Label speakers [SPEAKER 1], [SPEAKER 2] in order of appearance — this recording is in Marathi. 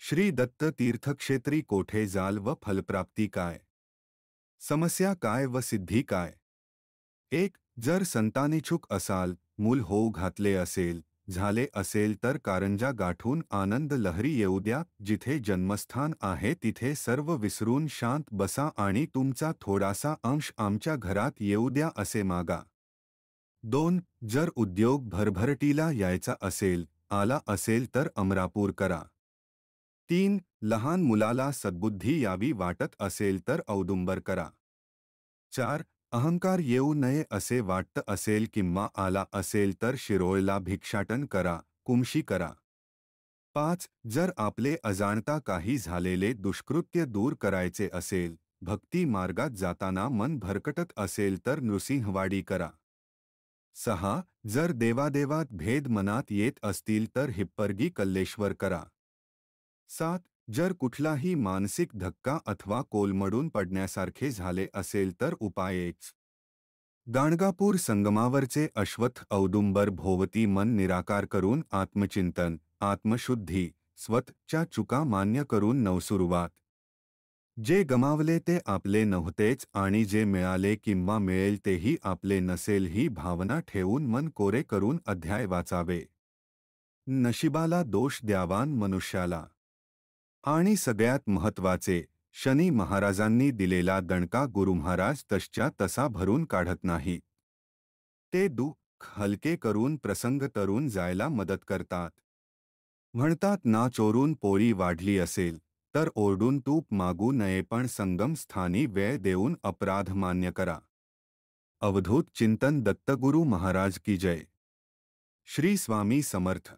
[SPEAKER 1] श्री दत्त तीर्थक्षेत्री कोठे जाल व फलप्राप्ती काय? समस्या काय व सिद्धी काय? एक, जर संतानिच्छुक असाल, मूल होऊ घातले असेल, झाले असेल तर कारंजा गाठून आनंद लहरी येऊ द्या. जिथे जन्मस्थान आहे तिथे सर्व विसरून शांत बसा आणि तुमचा थोडासा अंश आमच्या घरात येऊ द्या असे मागा. 2, जर उद्योग भरभरटीला यायचा असेल, आला असेल तर अमरापूर करा. 3, लहान मुलाला सद्बुद्धी यावी वाटत असेल तर औदुंबर करा. 4, अहंकार येऊ नये असे वाटत असेल किंवा आला असेल तर शिरोळला भिक्षाटन करा, कुमशी करा. 5, जर आपले अजाणता काही झालेले दुष्कृत्य दूर करायचे असेल, भक्ती मार्गात जाताना मन भरकटत असेल तर नृसिंहवाडी करा. 6, जर देवादेवात भेद मनात येत असतील तर हिप्परगी कल्लेश्वर करा. 7, जर कुठलाही मानसिक धक्का अथवा कोलमडून पडण्यासारखे झाले असेल तर उपाय 1. गाणगापूर संगमावरचे अश्वत्थ औदुंबर भोवती मन निराकार करून आत्मचिंतन, आत्मशुद्धी, स्वतःच्या चुका मान्य करून नवसुरुवात. जे गमावले ते आपले नव्हतेच आणि जे मिळाले किंवा मिळेल तेही आपले नसेल ही भावना ठेवून मन कोरे करून अध्याय वाचावे. नशिबाला दोष द्यावान मनुष्याला. आणि सगळ्यात महत्त्वाचे, शनी महाराजांनी दिलेला दणका गुरुमहाराज तसच्या तसा भरून काढत नाहीत. ते दुःख हलके करून प्रसंग तरून जायला मदत करतात. म्हणतात ना, चोरून पोळी वाढली असेल तर ओरडून तूप मागू नये पण संगम स्थानी वेळ देऊन अपराध मान्य करा. अवधूत चिंतन दत्तगुरु महाराज की जय. श्री स्वामी समर्थ.